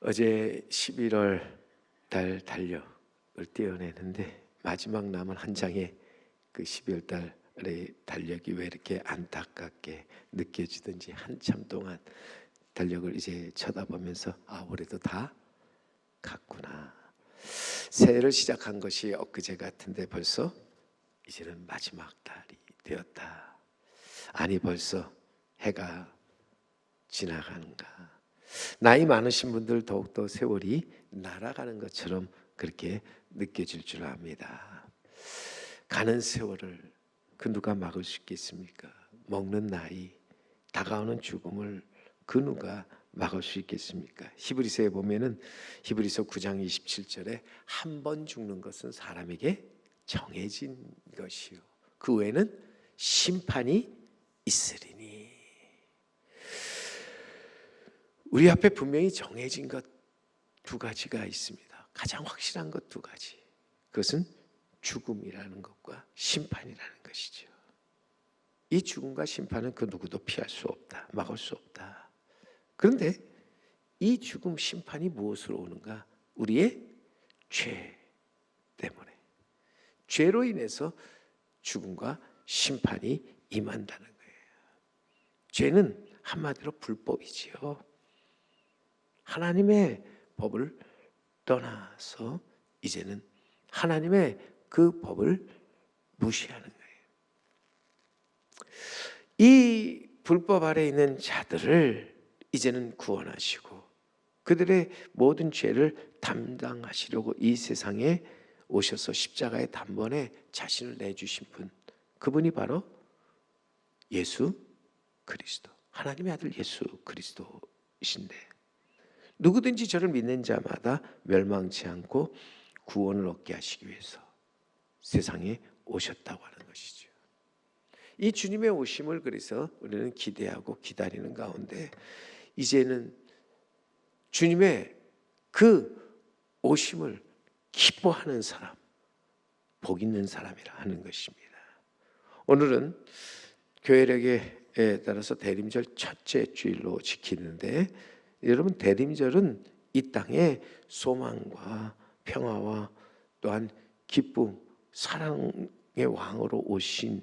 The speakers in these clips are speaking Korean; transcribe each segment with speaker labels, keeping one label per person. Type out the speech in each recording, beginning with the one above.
Speaker 1: 어제 11월 달 달력을 떼어내는데 마지막 남은 한 장의 그 12월 달의 달력이 왜 이렇게 안타깝게 느껴지든지 한참 동안 달력을 이제 쳐다보면서 올해도 다 갔구나. 새해를 시작한 것이 엊그제 같은데 벌써 이제는 마지막 달이 되었다. 아니 벌써 해가 지나가는가. 나이 많으신 분들 더욱더 세월이 날아가는 것처럼 그렇게 느껴질 줄 압니다. 가는 세월을 그 누가 막을 수 있겠습니까? 먹는 나이, 다가오는 죽음을 그 누가 막을 수 있겠습니까? 히브리서에 보면은 히브리서 9장 27절에 한 번 죽는 것은 사람에게 정해진 것이요 그 외에는 심판이 있으리니. 우리 앞에 분명히 정해진 것 두 가지가 있습니다. 가장 확실한 것 두 가지. 그것은 죽음이라는 것과 심판이라는 것이죠. 이 죽음과 심판은 그 누구도 피할 수 없다. 막을 수 없다. 그런데 이 죽음, 심판이 무엇으로 오는가? 우리의 죄 때문에. 죄로 인해서 죽음과 심판이 임한다는 거예요. 죄는 한마디로 불법이지요. 하나님의 법을 떠나서 이제는 하나님의 그 법을 무시하는 거예요. 이 불법 아래 있는 자들을 이제는 구원하시고 그들의 모든 죄를 담당하시려고 이 세상에 오셔서 십자가의 단번에 자신을 내주신 분, 그분이 바로 예수 그리스도, 하나님의 아들 예수 그리스도이신데, 누구든지 저를 믿는 자마다 멸망치 않고 구원을 얻게 하시기 위해서 세상에 오셨다고 하는 것이죠. 이 주님의 오심을 그래서 우리는 기대하고 기다리는 가운데 이제는 주님의 그 오심을 기뻐하는 사람, 복 있는 사람이라 하는 것입니다. 오늘은 교회력에 따라서 대림절 첫째 주일로 지키는데, 여러분 대림절은 이 땅에 소망과 평화와 또한 기쁨, 사랑의 왕으로 오신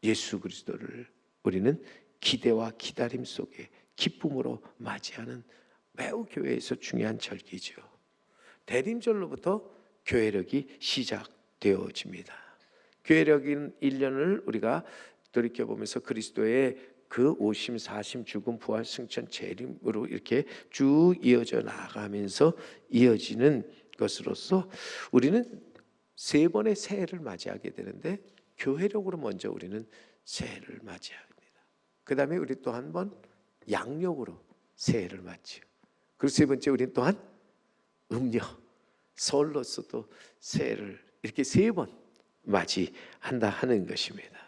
Speaker 1: 예수 그리스도를 우리는 기대와 기다림 속에 기쁨으로 맞이하는 매우 교회에서 중요한 절기죠. 대림절로부터 교회력이 시작되어집니다. 교회력인 1년을 우리가 돌이켜보면서 그리스도의 그 오심, 사심, 죽음, 부활, 승천, 재림으로 이렇게 쭉 이어져 나가면서 이어지는 것으로서 우리는 세 번의 새해를 맞이하게 되는데, 교회력으로 먼저 우리는 새해를 맞이합니다. 그 다음에 우리 또 한 번 양력으로 새해를 맞죠. 그리고 세 번째 우리는 또한 음력, 설로서 또 새해를 이렇게 세 번 맞이한다 하는 것입니다.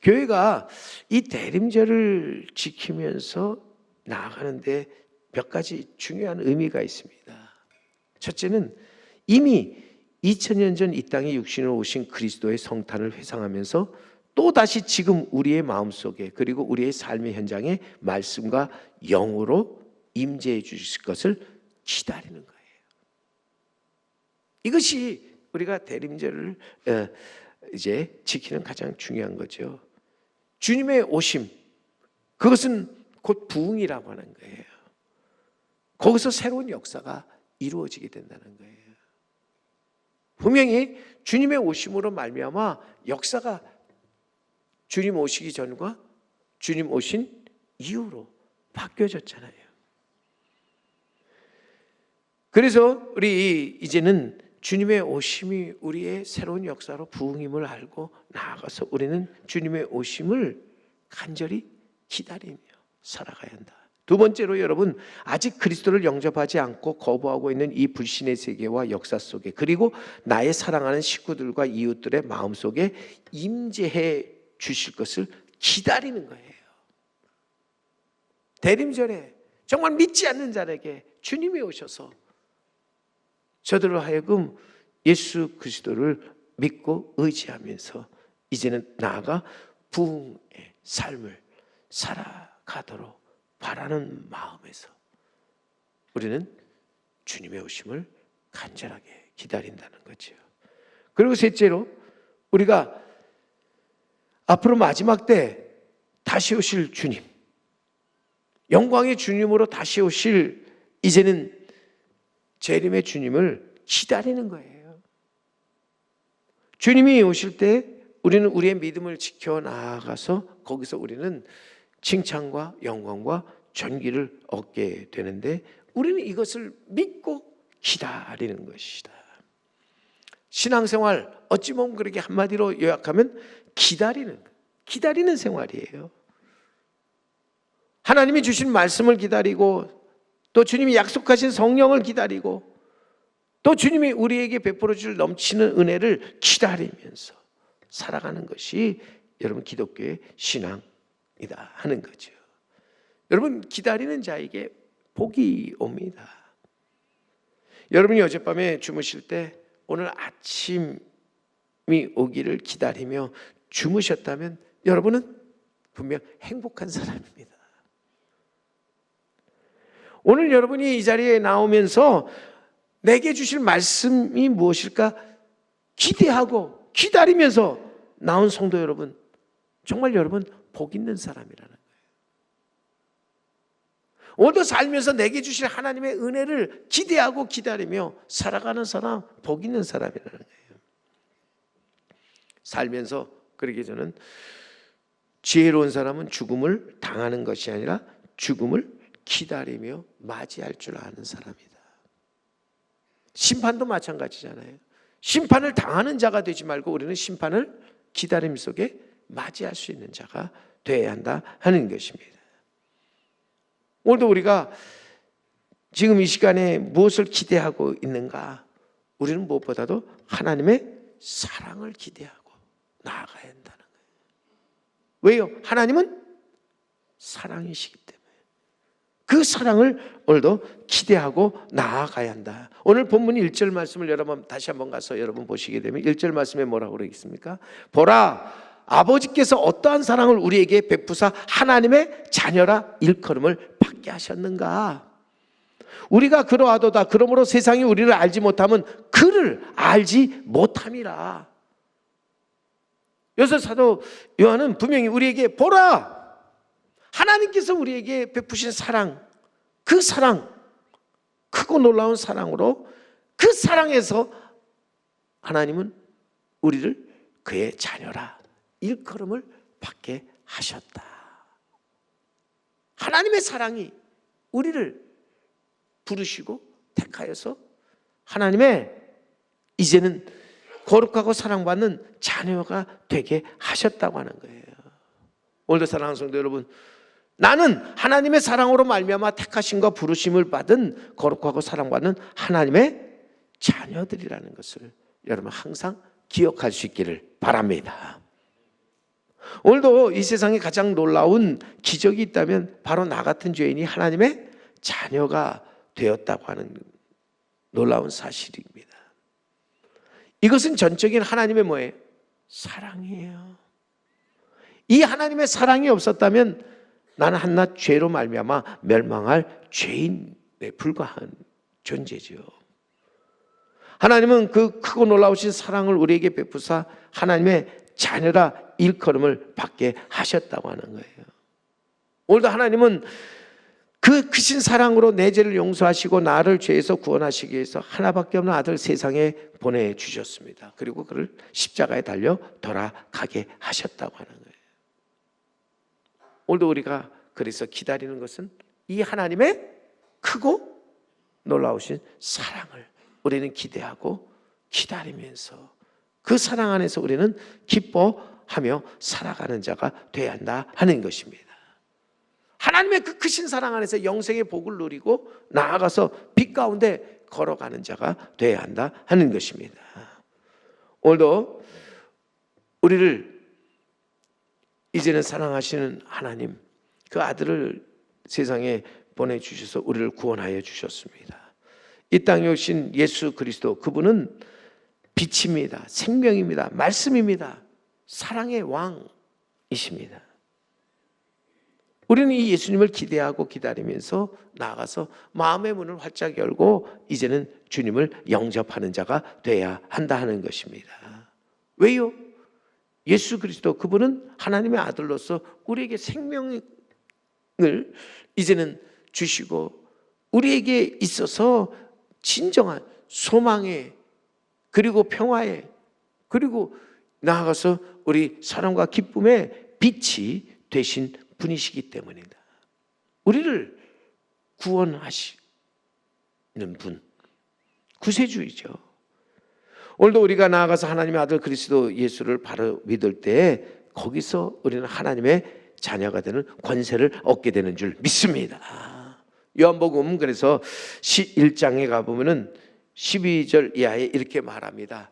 Speaker 1: 교회가 이 대림절을 지키면서 나아가는데 몇 가지 중요한 의미가 있습니다. 첫째는 이미 2000년 전 이 땅에 육신으로 오신 그리스도의 성탄을 회상하면서 또다시 지금 우리의 마음속에 그리고 우리의 삶의 현장에 말씀과 영으로 임재해 주실 것을 기다리는 거예요. 이것이 우리가 대림절을 이제 지키는 가장 중요한 거죠. 주님의 오심, 그것은 곧 부흥이라고 하는 거예요. 거기서 새로운 역사가 이루어지게 된다는 거예요. 분명히 주님의 오심으로 말미암아 역사가 주님 오시기 전과 주님 오신 이후로 바뀌어졌잖아요. 그래서 우리 이제는 주님의 오심이 우리의 새로운 역사로 부흥임을 알고 나아가서 우리는 주님의 오심을 간절히 기다리며 살아가야 한다. 두 번째로 여러분, 아직 그리스도를 영접하지 않고 거부하고 있는 이 불신의 세계와 역사 속에, 그리고 나의 사랑하는 식구들과 이웃들의 마음속에 임재해 주실 것을 기다리는 거예요. 대림절에 정말 믿지 않는 자에게 주님이 오셔서 저들로 하여금 예수 그리스도를 믿고 의지하면서 이제는 나아가 부흥의 삶을 살아가도록 바라는 마음에서 우리는 주님의 오심을 간절하게 기다린다는 거죠. 그리고 셋째로 우리가 앞으로 마지막 때 다시 오실 주님, 영광의 주님으로 다시 오실 이제는 재림의 주님을 기다리는 거예요. 주님이 오실 때 우리는 우리의 믿음을 지켜 나아가서 거기서 우리는 칭찬과 영광과 존귀를 얻게 되는데 우리는 이것을 믿고 기다리는 것이다. 신앙생활 어찌 보면 그렇게 한마디로 요약하면 기다리는 생활이에요. 하나님이 주신 말씀을 기다리고 또 주님이 약속하신 성령을 기다리고 또 주님이 우리에게 베풀어 줄 넘치는 은혜를 기다리면서 살아가는 것이 여러분 기독교의 신앙이다 하는 거죠. 여러분 기다리는 자에게 복이 옵니다. 여러분이 어젯밤에 주무실 때 오늘 아침이 오기를 기다리며 주무셨다면 여러분은 분명 행복한 사람입니다. 오늘 여러분이 이 자리에 나오면서 내게 주실 말씀이 무엇일까 기대하고 기다리면서 나온 성도 여러분, 정말 여러분 복 있는 사람이라는 거예요. 오늘도 살면서 내게 주실 하나님의 은혜를 기대하고 기다리며 살아가는 사람, 복 있는 사람이라는 거예요. 살면서 그러기 전에 지혜로운 사람은 죽음을 당하는 것이 아니라 죽음을 기다리며 맞이할 줄 아는 사람이다. 심판도 마찬가지잖아요. 심판을 당하는 자가 되지 말고 우리는 심판을 기다림 속에 맞이할 수 있는 자가 되어야 한다 하는 것입니다. 오늘도 우리가 지금 이 시간에 무엇을 기대하고 있는가? 우리는 무엇보다도 하나님의 사랑을 기대하고 나아가야 한다는 거예요. 왜요? 하나님은 사랑이시기 때문에 그 사랑을 오늘도 기대하고 나아가야 한다. 오늘 본문 1절 말씀을 여러분 다시 한번 가서 여러분 보시게 되면 1절 말씀에 뭐라고 그러겠습니까? 보라, 아버지께서 어떠한 사랑을 우리에게 베푸사 하나님의 자녀라 일컬음을 받게 하셨는가? 우리가 그러하도다. 그러므로 세상이 우리를 알지 못하면 그를 알지 못함이라. 여기서 사도 요한은 분명히 우리에게 보라, 하나님께서 우리에게 베푸신 사랑, 그 사랑, 크고 놀라운 사랑으로 그 사랑에서 하나님은 우리를 그의 자녀라 일컬음을 받게 하셨다. 하나님의 사랑이 우리를 부르시고 택하여서 하나님의 이제는 거룩하고 사랑받는 자녀가 되게 하셨다고 하는 거예요. 오늘도 사랑하는 성도 여러분, 나는 하나님의 사랑으로 말미암아 택하심과 부르심을 받은 거룩하고 사랑받는 하나님의 자녀들이라는 것을 여러분 항상 기억할 수 있기를 바랍니다. 오늘도 이 세상에 가장 놀라운 기적이 있다면 바로 나 같은 죄인이 하나님의 자녀가 되었다고 하는 놀라운 사실입니다. 이것은 전적인 하나님의 뭐예요? 사랑이에요. 이 하나님의 사랑이 없었다면 나는 한낱 죄로 말미암아 멸망할 죄인에 불과한 존재죠. 하나님은 그 크고 놀라우신 사랑을 우리에게 베푸사 하나님의 자녀라 일컬음을 받게 하셨다고 하는 거예요. 오늘도 하나님은 그 크신 사랑으로 내 죄를 용서하시고 나를 죄에서 구원하시기 위해서 하나밖에 없는 아들 세상에 보내주셨습니다. 그리고 그를 십자가에 달려 돌아가게 하셨다고 하는 거예요. 오늘도 우리가 그래서 기다리는 것은 이 하나님의 크고 놀라우신 사랑을 우리는 기대하고 기다리면서 그 사랑 안에서 우리는 기뻐하며 살아가는 자가 되어야 한다 하는 것입니다. 하나님의 그 크신 사랑 안에서 영생의 복을 누리고 나아가서 빛 가운데 걸어가는 자가 되어야 한다 하는 것입니다. 오늘도 우리를 이제는 사랑하시는 하나님, 그 아들을 세상에 보내주셔서 우리를 구원하여 주셨습니다. 이 땅에 오신 예수 그리스도, 그분은 빛입니다. 생명입니다. 말씀입니다. 사랑의 왕이십니다. 우리는 이 예수님을 기대하고 기다리면서 나아가서 마음의 문을 활짝 열고 이제는 주님을 영접하는 자가 돼야 한다 하는 것입니다. 왜요? 예수 그리스도 그분은 하나님의 아들로서 우리에게 생명을 이제는 주시고 우리에게 있어서 진정한 소망에 그리고 평화에 그리고 나아가서 우리 사랑과 기쁨의 빛이 되신 분이시기 때문이다. 우리를 구원하시는 분, 구세주이죠. 오늘도 우리가 나아가서 하나님의 아들 그리스도 예수를 바로 믿을 때 거기서 우리는 하나님의 자녀가 되는 권세를 얻게 되는 줄 믿습니다. 요한복음 그래서 1장에 가보면은 12절 이하에 이렇게 말합니다.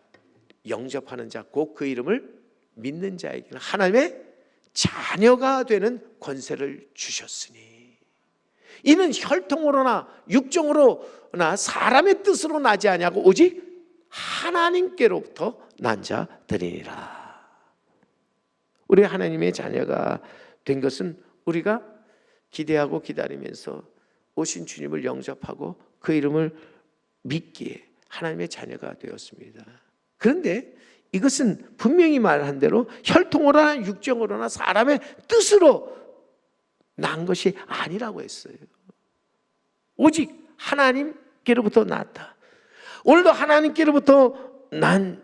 Speaker 1: 영접하는 자, 곧 그 이름을 믿는 자에게는 하나님의 자녀가 되는 권세를 주셨으니 이는 혈통으로나 육정으로나 사람의 뜻으로 나지 아니하고 오직 하나님께로부터 난 자들이니라. 우리 하나님의 자녀가 된 것은 우리가 기대하고 기다리면서 오신 주님을 영접하고 그 이름을 믿기에 하나님의 자녀가 되었습니다. 그런데 이것은 분명히 말한 대로 혈통으로나 육정으로나 사람의 뜻으로 난 것이 아니라고 했어요. 오직 하나님께로부터 났다. 오늘도 하나님께로부터 난서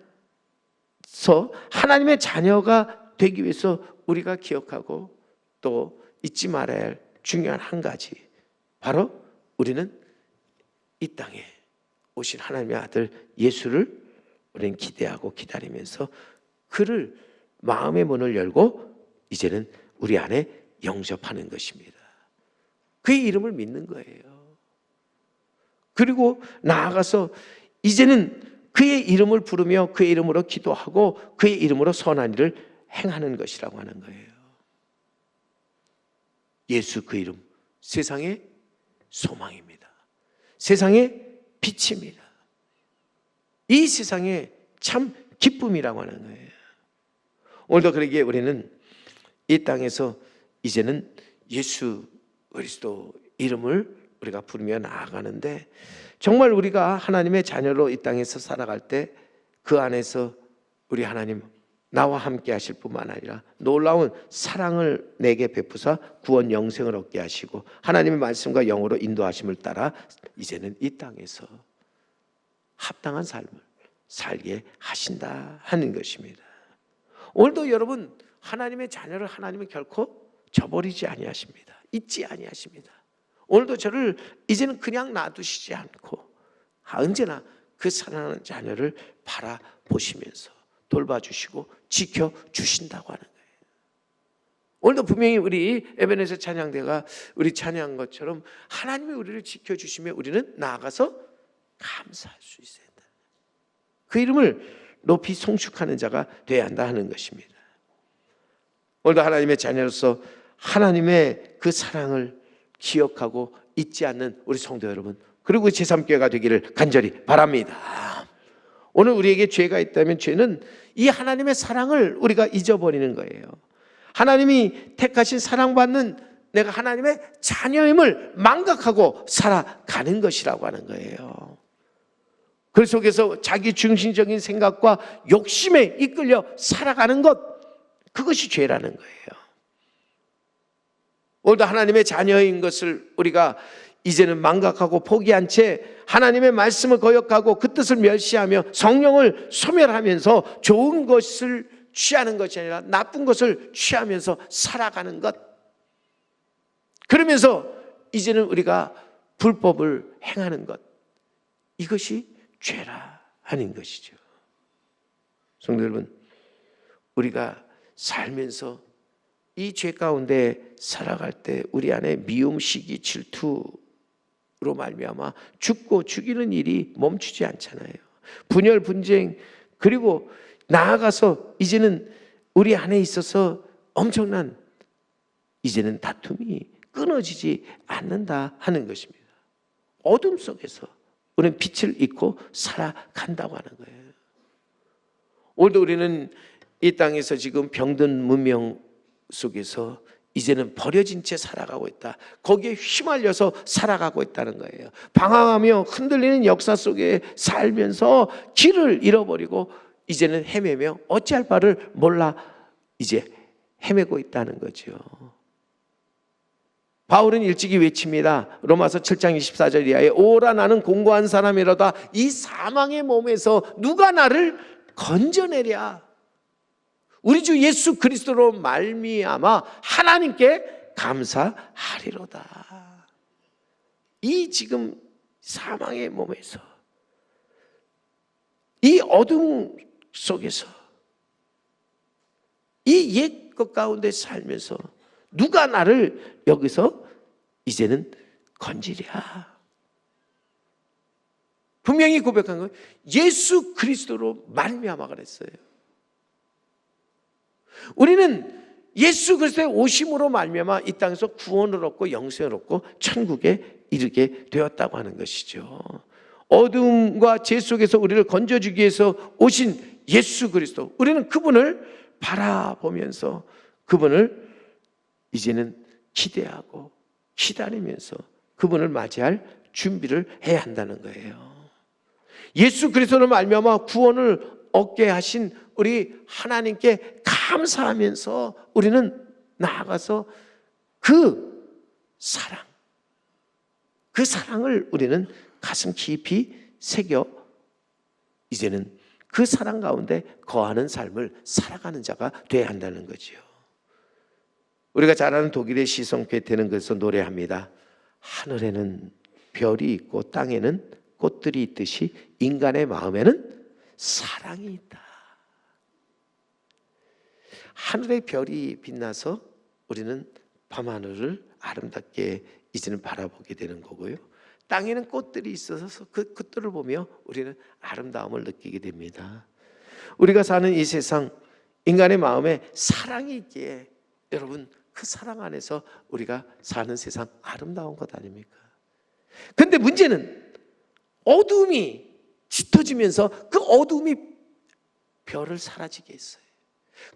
Speaker 1: 하나님의 자녀가 되기 위해서 우리가 기억하고 또 잊지 말아야 할 중요한 한 가지, 바로 우리는 이 땅에 오신 하나님의 아들 예수를 우리는 기대하고 기다리면서 그를 마음의 문을 열고 이제는 우리 안에 영접하는 것입니다. 그의 이름을 믿는 거예요. 그리고 나아가서 이제는 그의 이름을 부르며 그의 이름으로 기도하고 그의 이름으로 선한 일을 행하는 것이라고 하는 거예요. 예수 그 이름, 세상의 소망입니다. 세상의 빛입니다. 이 세상의 참 기쁨이라고 하는 거예요. 오늘도 그러기에 우리는 이 땅에서 이제는 예수 그리스도 이름을 우리가 부르며 나아가는데 정말 우리가 하나님의 자녀로 이 땅에서 살아갈 때 그 안에서 우리 하나님 나와 함께 하실 뿐만 아니라 놀라운 사랑을 내게 베푸사 구원 영생을 얻게 하시고 하나님의 말씀과 영으로 인도하심을 따라 이제는 이 땅에서 합당한 삶을 살게 하신다 하는 것입니다. 오늘도 여러분 하나님의 자녀를 하나님은 결코 저버리지 아니하십니다. 잊지 아니하십니다. 오늘도 저를 이제는 그냥 놔두시지 않고 언제나 그 사랑하는 자녀를 바라보시면서 돌봐주시고 지켜주신다고 하는 거예요. 오늘도 분명히 우리 에베네zer 찬양대가 우리 찬양한 것처럼 하나님이 우리를 지켜주시며 우리는 나아가서 감사할 수 있어야 한다. 그 이름을 높이 송축하는 자가 되어야 한다 하는 것입니다. 오늘도 하나님의 자녀로서 하나님의 그 사랑을 기억하고 잊지 않는 우리 성도 여러분, 그리고 제3교회가 되기를 간절히 바랍니다. 오늘 우리에게 죄가 있다면 죄는 이 하나님의 사랑을 우리가 잊어버리는 거예요. 하나님이 택하신 사랑받는 내가 하나님의 자녀임을 망각하고 살아가는 것이라고 하는 거예요. 그 속에서 자기 중심적인 생각과 욕심에 이끌려 살아가는 것, 그것이 죄라는 거예요. 오늘도 하나님의 자녀인 것을 우리가 이제는 망각하고 포기한 채 하나님의 말씀을 거역하고 그 뜻을 멸시하며 성령을 소멸하면서 좋은 것을 취하는 것이 아니라 나쁜 것을 취하면서 살아가는 것, 그러면서 이제는 우리가 불법을 행하는 것, 이것이 죄라 하는 것이죠. 성도 여러분, 우리가 살면서 이 죄 가운데 살아갈 때 우리 안에 미움, 시기, 질투로 말미암아 죽고 죽이는 일이 멈추지 않잖아요. 분열, 분쟁, 그리고 나아가서 이제는 우리 안에 있어서 엄청난 이제는 다툼이 끊어지지 않는다 하는 것입니다. 어둠 속에서 우리는 빛을 잊고 살아간다고 하는 거예요. 오늘도 우리는 이 땅에서 지금 병든 문명 속에서 이제는 버려진 채 살아가고 있다. 거기에 휘말려서 살아가고 있다는 거예요. 방황하며 흔들리는 역사 속에 살면서 길을 잃어버리고 이제는 헤매며 어찌할 바를 몰라 이제 헤매고 있다는 거죠. 바울은 일찍이 외칩니다. 로마서 7장 24절 이하에 오라 나는 공고한 사람이로다. 이 사망의 몸에서 누가 나를 건져내랴. 우리 주 예수 그리스도로 말미암아 하나님께 감사하리로다. 이 지금 사망의 몸에서, 이 어둠 속에서, 이 옛 것 가운데 살면서 누가 나를 여기서 이제는 건지랴. 분명히 고백한 건 예수 그리스도로 말미암아 그랬어요. 우리는 예수 그리스도의 오심으로 말미암아 이 땅에서 구원을 얻고 영생을 얻고 천국에 이르게 되었다고 하는 것이죠. 어둠과 죄 속에서 우리를 건져주기 위해서 오신 예수 그리스도, 우리는 그분을 바라보면서 그분을 이제는 기대하고 기다리면서 그분을 맞이할 준비를 해야 한다는 거예요. 예수 그리스도로 말미암아 구원을 얻게 하신 우리 하나님께 감사하면서 우리는 나아가서 그 사랑을 우리는 가슴 깊이 새겨 이제는 그 사랑 가운데 거하는 삶을 살아가는 자가 되어야 한다는 거지요. 우리가 잘 아는 독일의 시성 괴테는 그래서 노래합니다. 하늘에는 별이 있고 땅에는 꽃들이 있듯이 인간의 마음에는 사랑이 있다. 하늘의 별이 빛나서 우리는 밤하늘을 아름답게 이제는 바라보게 되는 거고요. 땅에는 꽃들이 있어서 그 꽃들을 보며 우리는 아름다움을 느끼게 됩니다. 우리가 사는 이 세상, 인간의 마음에 사랑이 있기에 여러분 그 사랑 안에서 우리가 사는 세상 아름다운 것 아닙니까? 근데 문제는 어둠이 짙어지면서 그 어둠이 별을 사라지게 했어요.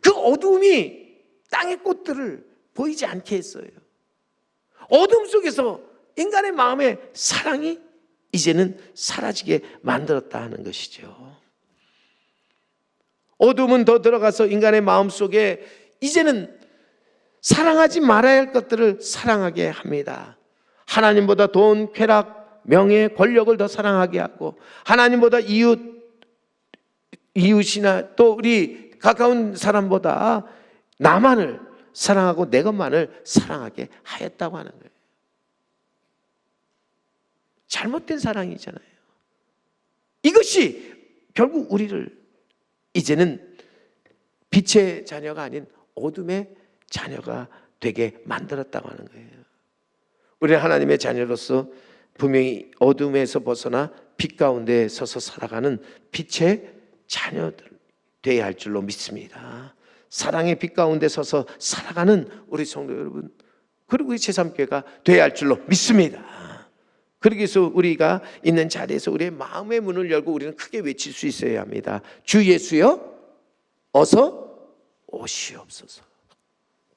Speaker 1: 그 어둠이 땅의 꽃들을 보이지 않게 했어요. 어둠 속에서 인간의 마음에 사랑이 이제는 사라지게 만들었다 하는 것이죠. 어둠은 더 들어가서 인간의 마음 속에 이제는 사랑하지 말아야 할 것들을 사랑하게 합니다. 하나님보다 돈, 쾌락, 명예, 권력을 더 사랑하게 하고 하나님보다 이웃이나 또 우리 가까운 사람보다 나만을 사랑하고 내 것만을 사랑하게 하였다고 하는 거예요. 잘못된 사랑이잖아요. 이것이 결국 우리를 이제는 빛의 자녀가 아닌 어둠의 자녀가 되게 만들었다고 하는 거예요. 우리는 하나님의 자녀로서 분명히 어둠에서 벗어나 빛 가운데 서서 살아가는 빛의 자녀들 되어야 할 줄로 믿습니다. 사랑의 빛 가운데 서서 살아가는 우리 성도 여러분, 그리고 우리 제3교회가 되어야 할 줄로 믿습니다. 그러기 위해서 우리가 있는 자리에서 우리의 마음의 문을 열고 우리는 크게 외칠 수 있어야 합니다. 주 예수여 어서 오시옵소서.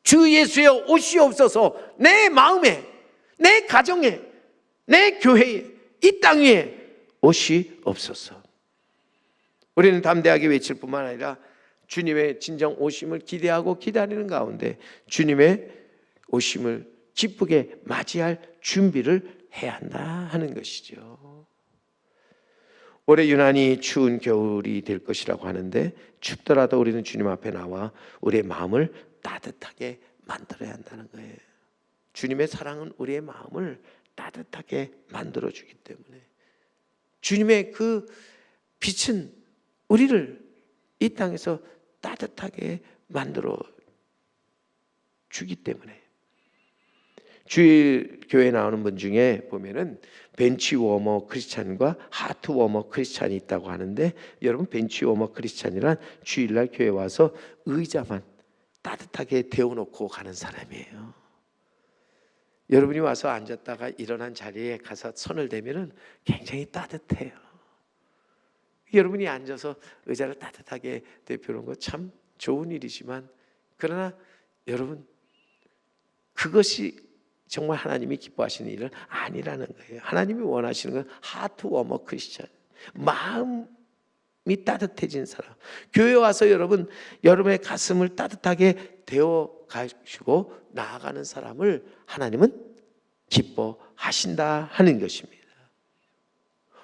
Speaker 1: 주 예수여 오시옵소서. 내 마음에, 내 가정에, 내 교회에, 이 땅 위에 오시옵소서. 우리는 담대하게 외칠 뿐만 아니라 주님의 진정 오심을 기대하고 기다리는 가운데 주님의 오심을 기쁘게 맞이할 준비를 해야 한다 하는 것이죠. 올해 유난히 추운 겨울이 될 것이라고 하는데 춥더라도 우리는 주님 앞에 나와 우리의 마음을 따뜻하게 만들어야 한다는 거예요. 주님의 사랑은 우리의 마음을 따뜻하게 만들어주기 때문에 주님의 그 빛은 우리를 이 땅에서 따뜻하게 만들어 주기 때문에 주일 교회에 나오는 분 중에 보면은 벤치 워머 크리스찬과 하트 워머 크리스찬이 있다고 하는데 여러분 벤치 워머 크리스찬이란 주일날 교회 와서 의자만 따뜻하게 데워놓고 가는 사람이에요. 여러분이 와서 앉았다가 일어난 자리에 가서 손을 대면은 굉장히 따뜻해요. 여러분이 앉아서 의자를 따뜻하게 대표하는 거 참 좋은 일이지만 그러나 여러분 그것이 정말 하나님이 기뻐하시는 일은 아니라는 거예요. 하나님이 원하시는 건 하트 워머 크리스천, 마음이 따뜻해진 사람. 교회 와서 여러분의 가슴을 따뜻하게 데워 가시고 나아가는 사람을 하나님은 기뻐하신다 하는 것입니다.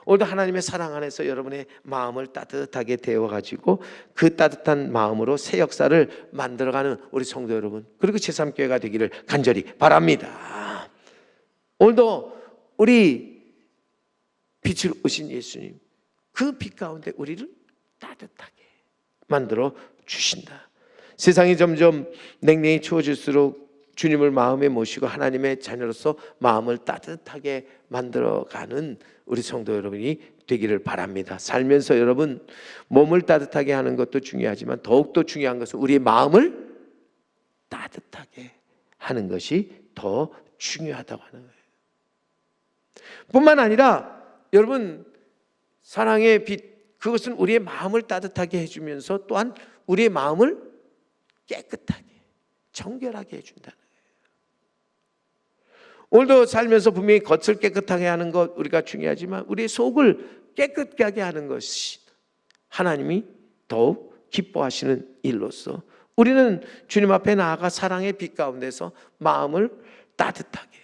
Speaker 1: 오늘도 하나님의 사랑 안에서 여러분의 마음을 따뜻하게 데워가지고 그 따뜻한 마음으로 새 역사를 만들어가는 우리 성도 여러분, 그리고 제3교회가 되기를 간절히 바랍니다. 오늘도 우리 빛을 오신 예수님, 그 빛 가운데 우리를 따뜻하게 만들어 주신다. 세상이 점점 냉랭히 추워질수록 주님을 마음에 모시고 하나님의 자녀로서 마음을 따뜻하게 만들어가는 우리 성도 여러분이 되기를 바랍니다. 살면서 여러분, 몸을 따뜻하게 하는 것도 중요하지만 더욱더 중요한 것은 우리의 마음을 따뜻하게 하는 것이 더 중요하다고 하는 거예요. 뿐만 아니라 여러분, 사랑의 빛, 그것은 우리의 마음을 따뜻하게 해주면서 또한 우리의 마음을 깨끗하게, 정결하게 해준다는 거예요. 오늘도 살면서 분명히 겉을 깨끗하게 하는 것 우리가 중요하지만 우리의 속을 깨끗하게 하는 것이 하나님이 더욱 기뻐하시는 일로서 우리는 주님 앞에 나아가 사랑의 빛 가운데서 마음을 따뜻하게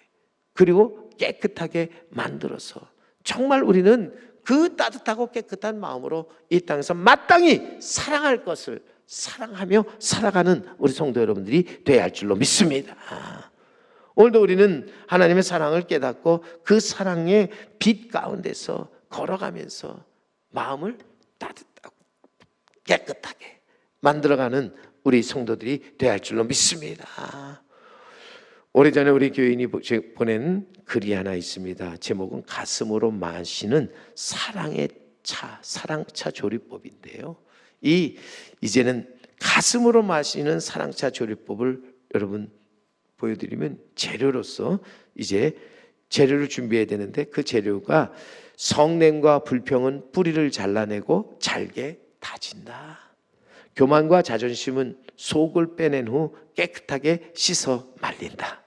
Speaker 1: 그리고 깨끗하게 만들어서 정말 우리는 그 따뜻하고 깨끗한 마음으로 이 땅에서 마땅히 사랑할 것을 사랑하며 살아가는 우리 성도 여러분들이 되어야 할 줄로 믿습니다. 오늘도 우리는 하나님의 사랑을 깨닫고 그 사랑의 빛 가운데서 걸어가면서 마음을 따뜻하고 깨끗하게 만들어가는 우리 성도들이 되어야 할 줄로 믿습니다. 오래전에 우리 교인이 보낸 글이 하나 있습니다. 제목은 가슴으로 마시는 사랑의 차, 사랑차 조리법인데요. 이제는 가슴으로 마시는 사랑차 조리법을 여러분 보여드리면, 재료로서 이제 재료를 준비해야 되는데 그 재료가 성냄과 불평은 뿌리를 잘라내고 잘게 다진다. 교만과 자존심은 속을 빼낸 후 깨끗하게 씻어 말린다.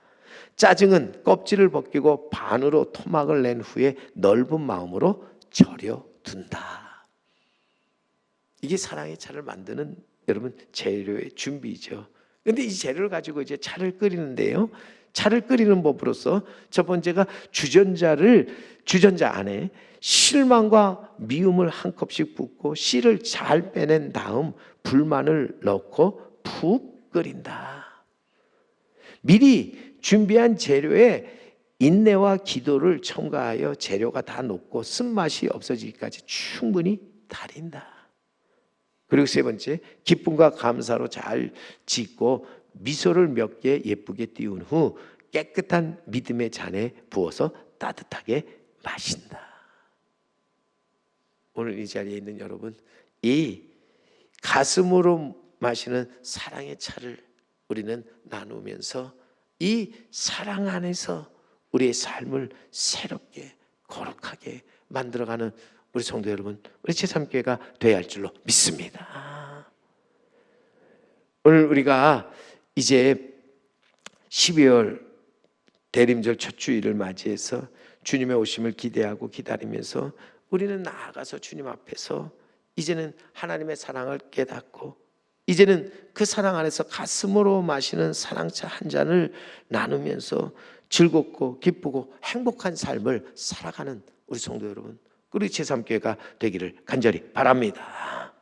Speaker 1: 짜증은 껍질을 벗기고 반으로 토막을 낸 후에 넓은 마음으로 절여둔다. 이게 사랑의 차를 만드는 여러분 재료의 준비죠. 그런데 이 재료를 가지고 이제 차를 끓이는데요. 차를 끓이는 법으로서 첫 번째가 주전자 안에 실망과 미움을 한 컵씩 붓고 씨를 잘 빼낸 다음 불만을 넣고 푹 끓인다. 미리 준비한 재료에 인내와 기도를 첨가하여 재료가 다 녹고 쓴맛이 없어지기까지 충분히 달인다. 그리고 세 번째, 기쁨과 감사로 잘 짓고 미소를 몇 개 예쁘게 띄운 후 깨끗한 믿음의 잔에 부어서 따뜻하게 마신다. 오늘 이 자리에 있는 여러분, 이 가슴으로 마시는 사랑의 차를 우리는 나누면서 이 사랑 안에서 우리의 삶을 새롭게 거룩하게 만들어가는 우리 성도 여러분, 우리 제3교회가 되어야 할 줄로 믿습니다. 오늘 우리가 이제 12월 대림절 첫 주일을 맞이해서 주님의 오심을 기대하고 기다리면서 우리는 나아가서 주님 앞에서 이제는 하나님의 사랑을 깨닫고 이제는 그 사랑 안에서 가슴으로 마시는 사랑차 한 잔을 나누면서 즐겁고 기쁘고 행복한 삶을 살아가는 우리 성도 여러분, 우리 제3교회가 되기를 간절히 바랍니다.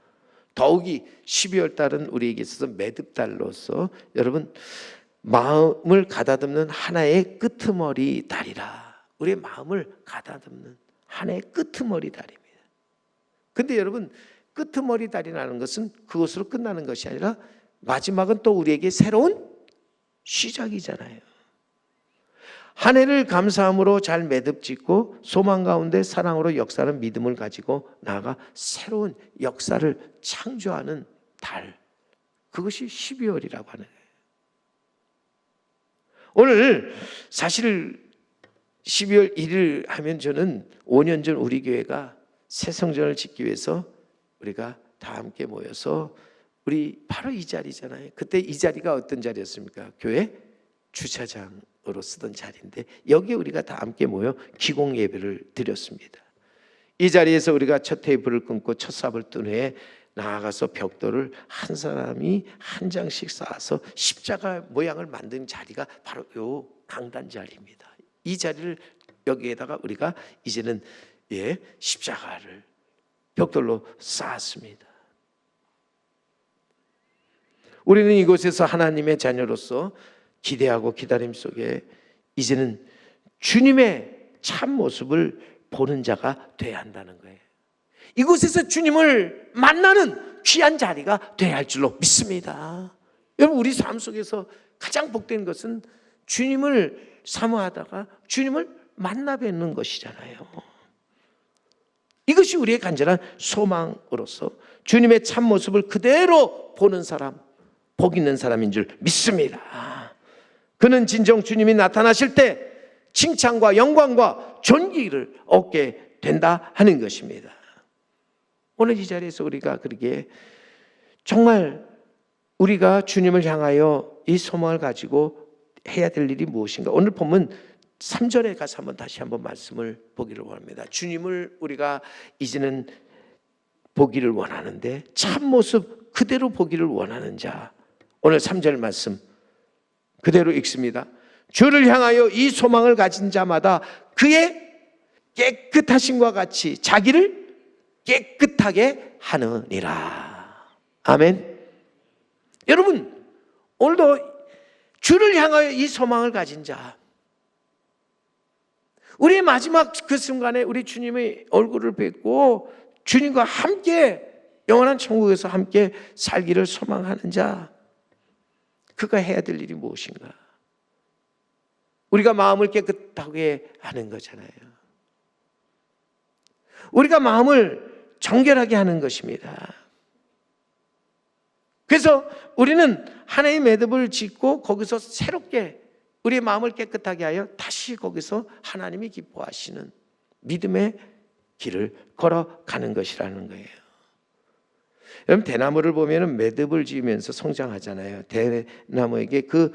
Speaker 1: 더욱이 12월 달은 우리에게 있어서 매듭달로서 여러분 마음을 가다듬는 하나의 끄트머리 달이라. 우리의 마음을 가다듬는 하나의 끄트머리 달입니다. 근데 여러분, 끄트머리 달이라는 것은 그것으로 끝나는 것이 아니라 마지막은 또 우리에게 새로운 시작이잖아요. 한 해를 감사함으로 잘 매듭짓고 소망 가운데 사랑으로 역사하는 믿음을 가지고 나아가 새로운 역사를 창조하는 달, 그것이 12월이라고 하는 거예요. 오늘 사실 12월 1일 하면 저는 5년 전 우리 교회가 새 성전을 짓기 위해서 우리가 다 함께 모여서 우리 바로 이 자리잖아요. 그때 이 자리가 어떤 자리였습니까? 교회 주차장으로 쓰던 자리인데 여기에 우리가 다 함께 모여 기공 예배를 드렸습니다. 이 자리에서 우리가 첫 테이블을 끊고 첫 삽을 뜬 후에 나아가서 벽돌을 한 사람이 한 장씩 쌓아서 십자가 모양을 만든 자리가 바로 요 강단 자리입니다. 이 자리를 여기에다가 우리가 이제는 십자가를 벽돌로 쌓았습니다. 우리는 이곳에서 하나님의 자녀로서 기대하고 기다림 속에 이제는 주님의 참 모습을 보는 자가 돼야 한다는 거예요. 이곳에서 주님을 만나는 귀한 자리가 돼야 할 줄로 믿습니다. 여러분, 우리 삶 속에서 가장 복된 것은 주님을 사모하다가 주님을 만나 뵙는 것이잖아요. 이것이 우리의 간절한 소망으로서 주님의 참 모습을 그대로 보는 사람, 복 있는 사람인 줄 믿습니다. 그는 진정 주님이 나타나실 때 칭찬과 영광과 존귀를 얻게 된다 하는 것입니다. 오늘 이 자리에서 우리가 그렇게 정말 우리가 주님을 향하여 이 소망을 가지고 해야 될 일이 무엇인가? 오늘 보면 3절에 가서 다시 한번 말씀을 보기를 원합니다. 주님을 우리가 이제는 보기를 원하는데 참 모습 그대로 보기를 원하는 자, 오늘 3절 말씀 그대로 읽습니다. 주를 향하여 이 소망을 가진 자마다 그의 깨끗하심과 같이 자기를 깨끗하게 하느니라. 아멘. 여러분, 오늘도 주를 향하여 이 소망을 가진 자, 우리의 마지막 그 순간에 우리 주님의 얼굴을 뵙고 주님과 함께 영원한 천국에서 함께 살기를 소망하는 자, 그가 해야 될 일이 무엇인가? 우리가 마음을 깨끗하게 하는 거잖아요. 우리가 마음을 정결하게 하는 것입니다. 그래서 우리는 하나의 매듭을 짓고 거기서 새롭게 우리의 마음을 깨끗하게 하여 다시 거기서 하나님이 기뻐하시는 믿음의 길을 걸어가는 것이라는 거예요. 여러분, 대나무를 보면 매듭을 지으면서 성장하잖아요. 대나무에게 그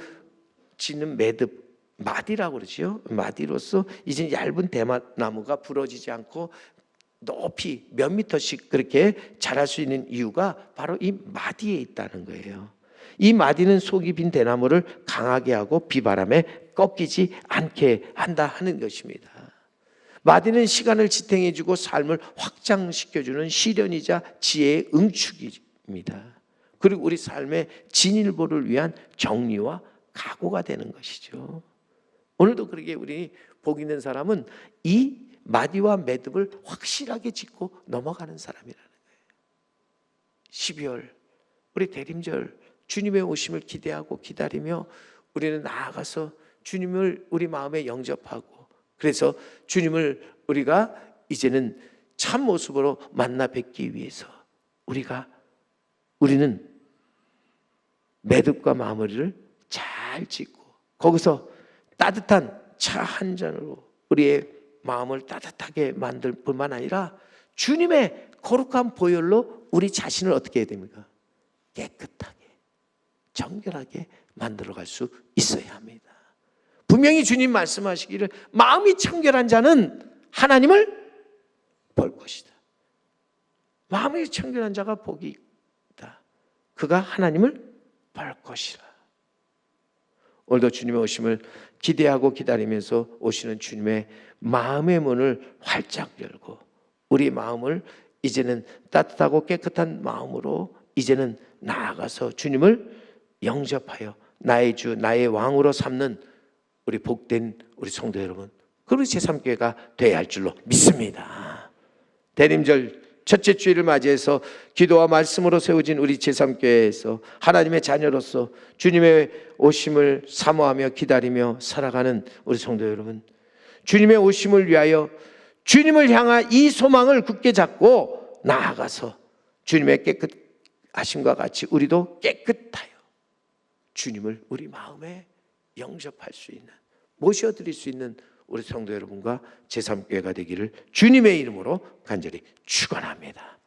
Speaker 1: 짓는 매듭, 마디라고 그러죠. 마디로서 이제 얇은 대나무가 부러지지 않고 높이 몇 미터씩 그렇게 자랄 수 있는 이유가 바로 이 마디에 있다는 거예요. 이 마디는 속이 빈 대나무를 강하게 하고 비바람에 꺾이지 않게 한다 하는 것입니다. 마디는 시간을 지탱해주고 삶을 확장시켜주는 시련이자 지혜의 응축입니다. 그리고 우리 삶의 진일보를 위한 정리와 각오가 되는 것이죠. 오늘도 그렇게 우리 복 있는 사람은 이 마디와 매듭을 확실하게 짚고 넘어가는 사람이라는 거예요. 12월 우리 대림절 주님의 오심을 기대하고 기다리며 우리는 나아가서 주님을 우리 마음에 영접하고, 그래서 주님을 우리가 이제는 참 모습으로 만나 뵙기 위해서 우리는 매듭과 마무리를 잘 짓고 거기서 따뜻한 차 한 잔으로 우리의 마음을 따뜻하게 만들 뿐만 아니라 주님의 거룩한 보혈로 우리 자신을 어떻게 해야 됩니까? 깨끗하게, 정결하게 만들어갈 수 있어야 합니다. 분명히 주님 말씀하시기를 마음이 청결한 자는 하나님을 볼 것이다. 마음이 청결한 자가 복이 있다. 그가 하나님을 볼 것이라. 오늘도 주님의 오심을 기대하고 기다리면서 오시는 주님의 마음의 문을 활짝 열고 우리 마음을 이제는 따뜻하고 깨끗한 마음으로 이제는 나아가서 주님을 영접하여 나의 주, 나의 왕으로 삼는 우리 복된 우리 성도 여러분, 그리고 제3교회가 되어야 할 줄로 믿습니다. 대림절 첫째 주일을 맞이해서 기도와 말씀으로 세워진 우리 제3교회에서 하나님의 자녀로서 주님의 오심을 사모하며 기다리며 살아가는 우리 성도 여러분, 주님의 오심을 위하여 주님을 향한 이 소망을 굳게 잡고 나아가서 주님의 깨끗하심과 같이 우리도 깨끗하여 주님을 우리 마음에 영접할 수 있는, 모셔드릴 수 있는 우리 성도 여러분과 제3교회가 되기를 주님의 이름으로 간절히 축원합니다.